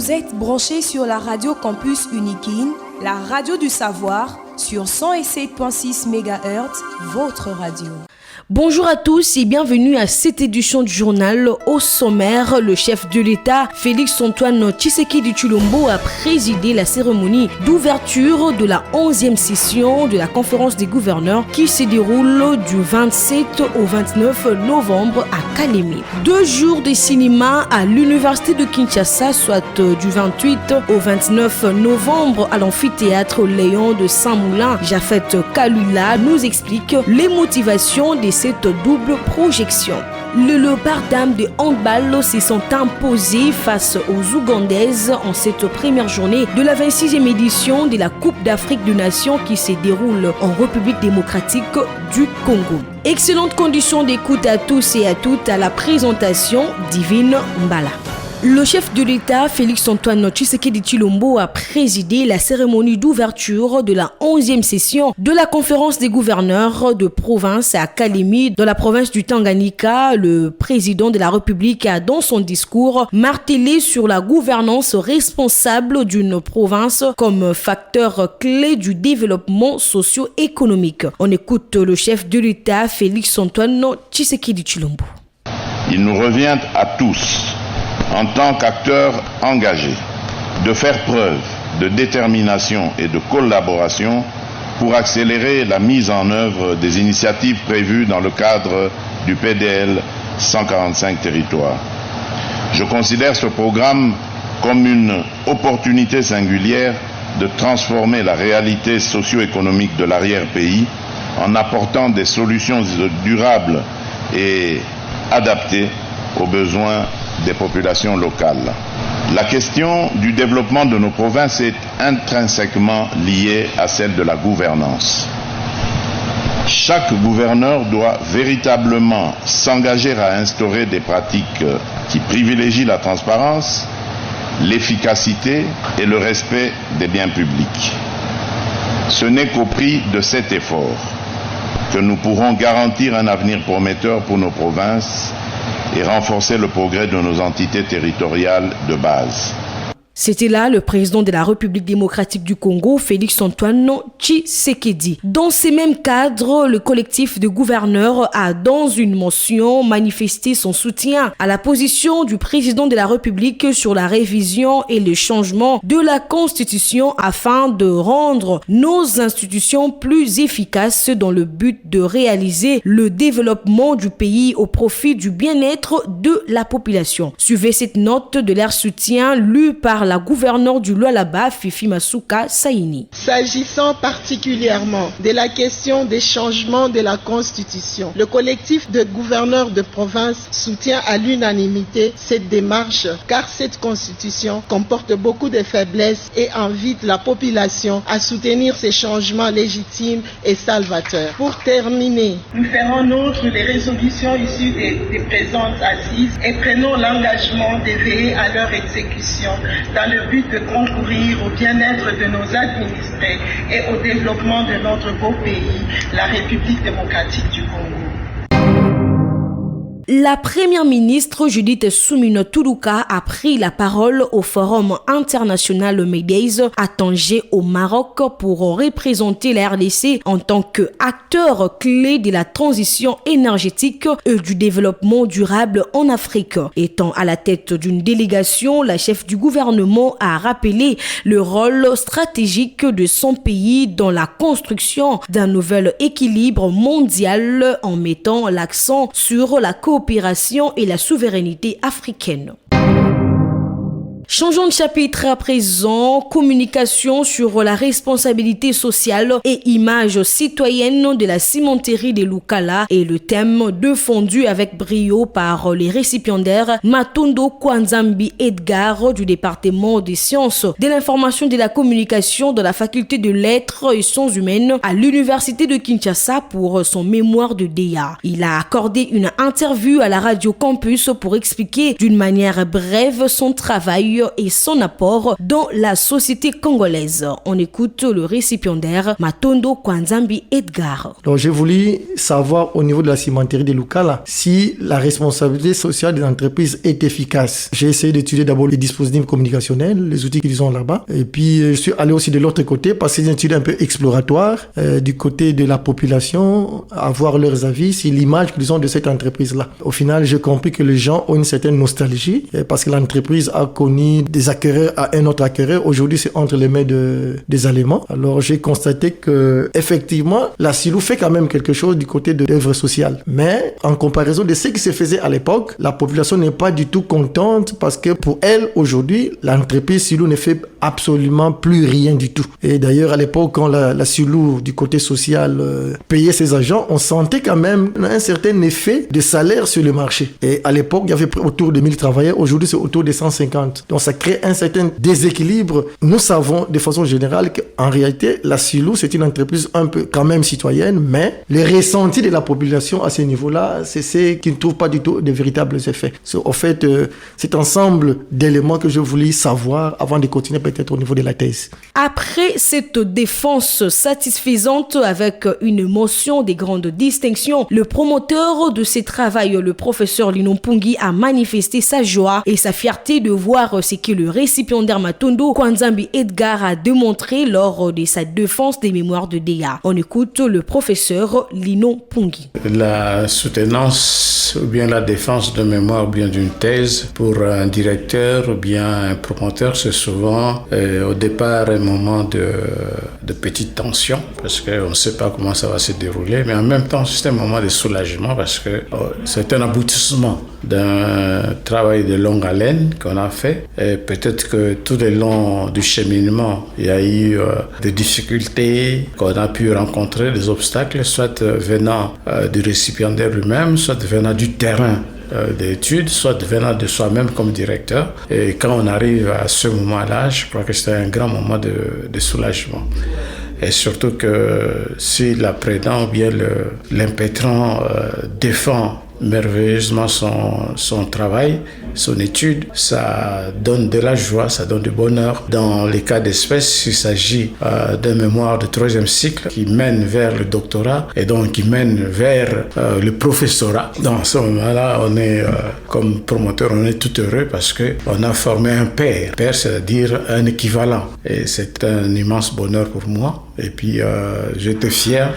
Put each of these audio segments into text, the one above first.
Vous êtes branchés sur la radio Campus Unikin, la radio du savoir, sur 107.6 MHz, votre radio. Bonjour à tous et bienvenue à cette édition du journal. Au sommaire, le chef de l'État, Félix-Antoine Tshisekedi Tshilombo, a présidé la cérémonie d'ouverture de la 11e session de la conférence des gouverneurs qui se déroule du 27 au 29 novembre à Kalemi. 2 jours de cinéma à l'université de Kinshasa, soit du 28 au 29 novembre à l'amphithéâtre Léon de Saint-Moulin. Jafet Kalula nous explique les motivations de cette double projection. Le Léopard dames de handball se sont imposés face aux Ougandaises en cette première journée de la 26e édition de la Coupe d'Afrique des Nations qui se déroule en République démocratique du Congo. Excellentes conditions d'écoute à tous et à toutes à la présentation Divine Mbala. Le chef de l'État, Félix-Antoine Tshisekedi Tshilombo, a présidé la cérémonie d'ouverture de la 11e session de la conférence des gouverneurs de province à Kalemi, dans la province du Tanganyika. Le président de la République a, dans son discours, martelé sur la gouvernance responsable d'une province comme facteur clé du développement socio-économique. On écoute le chef de l'État, Félix-Antoine Tshisekedi Tshilombo. Il nous revient à tous, en tant qu'acteurs engagés, de faire preuve de détermination et de collaboration pour accélérer la mise en œuvre des initiatives prévues dans le cadre du PDL 145 territoires. Je considère ce programme comme une opportunité singulière de transformer la réalité socio-économique de l'arrière-pays en apportant des solutions durables et adaptées aux besoins des populations locales. La question du développement de nos provinces est intrinsèquement liée à celle de la gouvernance. Chaque gouverneur doit véritablement s'engager à instaurer des pratiques qui privilégient la transparence, l'efficacité et le respect des biens publics. Ce n'est qu'au prix de cet effort que nous pourrons garantir un avenir prometteur pour nos provinces et renforcer le progrès de nos entités territoriales de base. C'était là le président de la République démocratique du Congo, Félix-Antoine Tshisekedi. Dans ces mêmes cadres, le collectif de gouverneurs a, dans une motion, manifesté son soutien à la position du président de la République sur la révision et le changement de la Constitution afin de rendre nos institutions plus efficaces dans le but de réaliser le développement du pays au profit du bien-être de la population. Suivez cette note de leur soutien lue par la gouverneure du Lualaba, Fifi Masuka Saini. S'agissant particulièrement de la question des changements de la Constitution, le collectif de gouverneurs de province soutient à l'unanimité cette démarche car cette Constitution comporte beaucoup de faiblesses et invite la population à soutenir ces changements légitimes et salvateurs. Pour terminer, nous ferons nôtre les résolutions issues des présentes assises et prenons l'engagement de veiller à leur exécution dans le but de concourir au bien-être de nos administrés et au développement de notre beau pays, la République démocratique du Congo. La première ministre Judith Suminwa Tuluka a pris la parole au Forum international Médèze à Tanger au Maroc pour représenter la RDC en tant qu'acteur clé de la transition énergétique et du développement durable en Afrique. Étant à la tête d'une délégation, la chef du gouvernement a rappelé le rôle stratégique de son pays dans la construction d'un nouvel équilibre mondial en mettant l'accent sur la coopération et la souveraineté africaine. Changeons de chapitre à présent, communication sur la responsabilité sociale et image citoyenne de la cimenterie de Lukala est le thème défendu avec brio par les récipiendaires Matondo Kwanzambi Edgar du département des sciences de l'information et de la communication de la faculté de lettres et sciences humaines à l'université de Kinshasa pour son mémoire de DEA. Il a accordé une interview à la radio Campus pour expliquer d'une manière brève son travail et son apport dans la société congolaise. On écoute le récipiendaire Matondo Kwanzambi Edgar. Donc j'ai voulu savoir au niveau de la cimenterie de Lukala si la responsabilité sociale des entreprises est efficace. J'ai essayé d'étudier d'abord les dispositifs communicationnels, les outils qu'ils ont là-bas. Et puis je suis allé aussi de l'autre côté parce que c'est une étude un peu exploratoire du côté de la population, avoir leurs avis sur l'image qu'ils ont de cette entreprise-là. Au final, j'ai compris que les gens ont une certaine nostalgie parce que l'entreprise a connu des acquéreurs à un autre acquéreur. Aujourd'hui, c'est entre les mains des Allemands. Alors, j'ai constaté que effectivement, la Silou fait quand même quelque chose du côté de l'œuvre sociale. Mais en comparaison de ce qui se faisait à l'époque, la population n'est pas du tout contente parce que pour elle, aujourd'hui, l'entreprise Silou ne fait absolument plus rien du tout. Et d'ailleurs, à l'époque, quand la Silou, du côté social, payait ses agents, on sentait quand même un certain effet de salaire sur le marché. Et à l'époque, il y avait autour de 1000 travailleurs. Aujourd'hui, c'est autour de 150. Donc, ça crée un certain déséquilibre. Nous savons de façon générale qu'en réalité, la Silou, c'est une entreprise un peu quand même citoyenne, mais les ressentis de la population à ce niveau-là, c'est ceux qui ne trouvent pas du tout de véritables effets. En fait, cet ensemble d'éléments que je voulais savoir avant de continuer peut-être au niveau de la thèse. Après cette défense satisfaisante avec une mention des grandes distinctions, le promoteur de ces travaux, le professeur Lino Mpungi, a manifesté sa joie et sa fierté de voir ce que le récipiendaire Matondo Kwanzambi Edgar a démontré lors de sa défense des mémoires de DEA. On écoute le professeur Lino Mpungi. La soutenance ou bien la défense de mémoire ou bien d'une thèse pour un directeur ou bien un promoteur, c'est souvent au départ un moment de petite tension parce qu'on ne sait pas comment ça va se dérouler, mais en même temps c'est un moment de soulagement parce que c'est un aboutissement d'un travail de longue haleine qu'on a fait et peut-être que tout le long du cheminement il y a eu des difficultés qu'on a pu rencontrer, des obstacles soit venant du récipiendaire lui-même, soit venant du terrain d'études, soit venant de soi-même comme directeur. Et quand on arrive à ce moment-là, je crois que c'est un grand moment de soulagement. Et surtout que si l'apprenant ou bien l'impétrant défend merveilleusement son travail, son étude, ça donne de la joie, ça donne du bonheur. Dans les cas d'espèce, il s'agit d'un mémoire de 3e cycle qui mène vers le doctorat et donc qui mène vers le professorat. Dans ce moment-là, on est comme promoteur, on est tout heureux parce qu'on a formé un père. Père, c'est-à-dire un équivalent. Et c'est un immense bonheur pour moi. Et puis, j'étais fier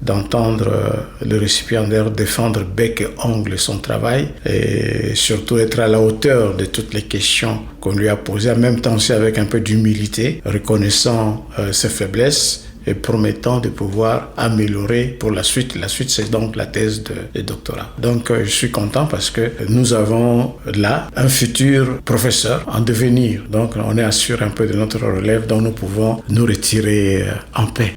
d'entendre le récipiendaire défendre bec et ongle son travail et surtout être à la hauteur de toutes les questions qu'on lui a posées, en même temps aussi avec un peu d'humilité, reconnaissant ses faiblesses et promettant de pouvoir améliorer pour la suite. La suite, c'est donc la thèse de doctorat. Donc, je suis content parce que nous avons là un futur professeur en devenir. Donc, on est assuré un peu de notre relève dont nous pouvons nous retirer en paix.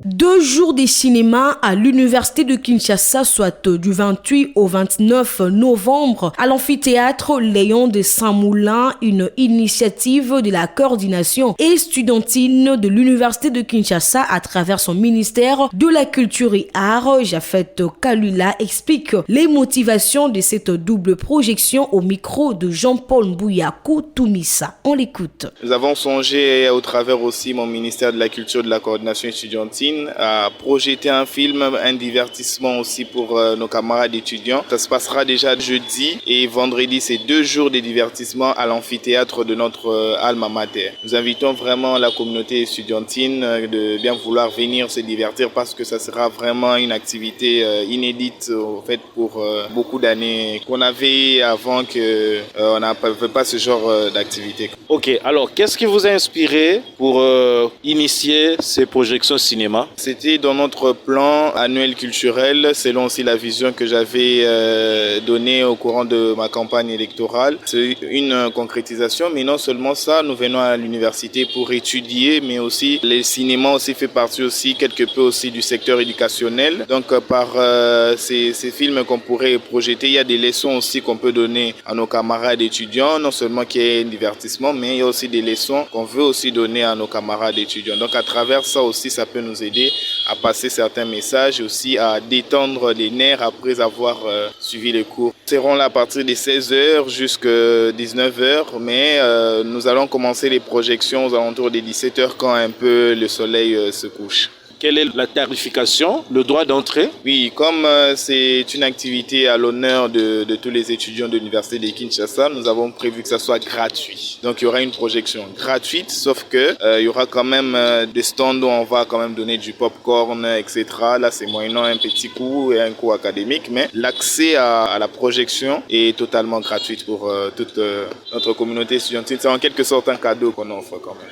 2 jours de cinéma à l'université de Kinshasa, soit du 28 au 29 novembre, à l'amphithéâtre Léon de Saint-Moulin, une initiative de la coordination estudiantine de l'université de Kinshasa à travers son ministère de la Culture et Arts. Jafet Kalula explique les motivations de cette double projection au micro de Jean-Paul Mbouyakou Toumissa. On l'écoute. Nous avons songé, au travers aussi mon ministère de la Culture et de la coordination estudiantine, à projeter un film, un divertissement aussi pour nos camarades étudiants. Ça se passera déjà jeudi et vendredi, c'est 2 jours de divertissement à l'amphithéâtre de notre alma mater. Nous invitons vraiment la communauté estudiantine de bien vouloir venir se divertir parce que ça sera vraiment une activité inédite au fait pour beaucoup d'années qu'on avait avant on n'avait pas ce genre d'activité. Ok, alors qu'est-ce qui vous a inspiré pour initier ces projections cinéma? C'était dans notre plan annuel culturel, selon aussi la vision que j'avais donnée au courant de ma campagne électorale. C'est une concrétisation, mais non seulement ça, nous venons à l'université pour étudier, mais aussi le cinéma aussi fait partie aussi quelque peu aussi du secteur éducationnel. Donc par ces films qu'on pourrait projeter, il y a des leçons aussi qu'on peut donner à nos camarades étudiants, non seulement qu'il y ait un divertissement, mais il y a aussi des leçons qu'on veut aussi donner à nos camarades étudiants. Donc à travers ça aussi, ça peut nous aider aider à passer certains messages et aussi à détendre les nerfs après avoir suivi les cours. Nous serons là à partir de 16h jusqu'à 19h, mais nous allons commencer les projections aux alentours des 17h quand un peu le soleil se couche. Quelle est la tarification, le droit d'entrée? Oui, comme c'est une activité à l'honneur de tous les étudiants de l'université de Kinshasa, nous avons prévu que ça soit gratuit. Donc il y aura une projection gratuite, sauf que il y aura quand même des stands où on va quand même donner du popcorn, etc. Là, c'est moyennant un petit coût et un coût académique, mais l'accès à la projection est totalement gratuit pour toute notre communauté étudiantine. C'est en quelque sorte un cadeau qu'on offre quand même.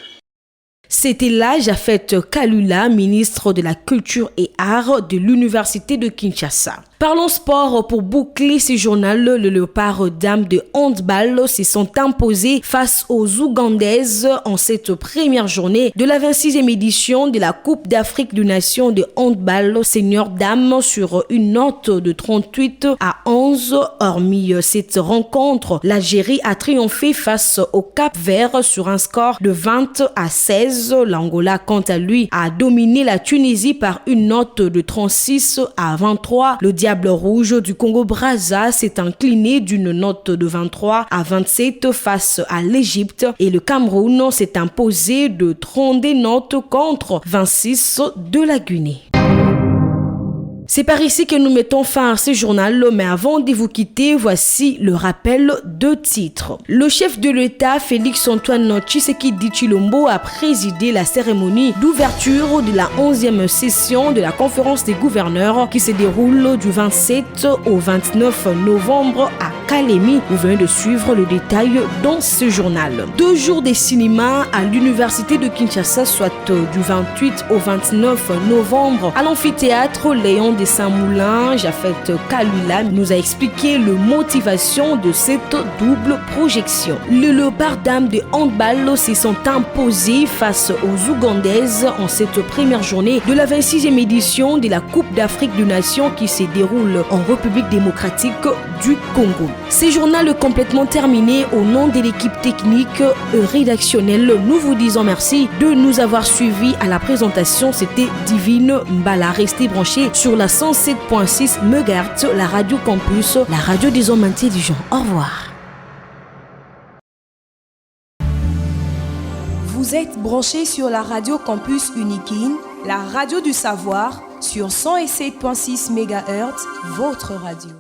C'était là Japhet Kalula, ministre de la Culture et Arts de l'Université de Kinshasa. Parlons sport pour boucler ce journal. Le léopard dames de handball se sont imposés face aux Ougandaises en cette première journée de la 26e édition de la Coupe d'Afrique des Nations de handball senior dames sur une note de 38-11. Hormis cette rencontre, l'Algérie a triomphé face au Cap-Vert sur un score de 20-16. L'Angola, quant à lui, a dominé la Tunisie par une note de 36-23. Le Diable Rouge du Congo-Brazza s'est incliné d'une note de 23-27 face à l'Égypte et le Cameroun s'est imposé de 32 notes contre 26 de la Guinée. C'est par ici que nous mettons fin à ce journal, mais avant de vous quitter, voici le rappel de titres. Le chef de l'État, Félix Antoine Tshisekedi Tshilombo, a présidé la cérémonie d'ouverture de la 11e session de la conférence des gouverneurs qui se déroule du 27 au 29 novembre à Kalemi. Vous venez de suivre le détail dans ce journal. 2 jours de cinéma à l'université de Kinshasa, soit du 28 au 29 novembre à l'amphithéâtre Léon de Saint-Moulin. Japhet Kalula nous a expliqué la motivation de cette double projection. Le léopard dames de handball se sont imposés face aux Ougandaises en cette première journée de la 26e édition de la Coupe d'Afrique des Nations qui se déroule en République démocratique du Congo. Ce journal complètement terminé. Au nom de l'équipe technique et rédactionnelle, nous vous disons merci de nous avoir suivis à la présentation. C'était Divine Mbala. Restez branchés sur la 107.6 MHz, la radio campus, la radio des hommes intelligents. Au revoir. Vous êtes branchés sur la radio campus Unikin, la radio du savoir, sur 107.6 MHz, votre radio.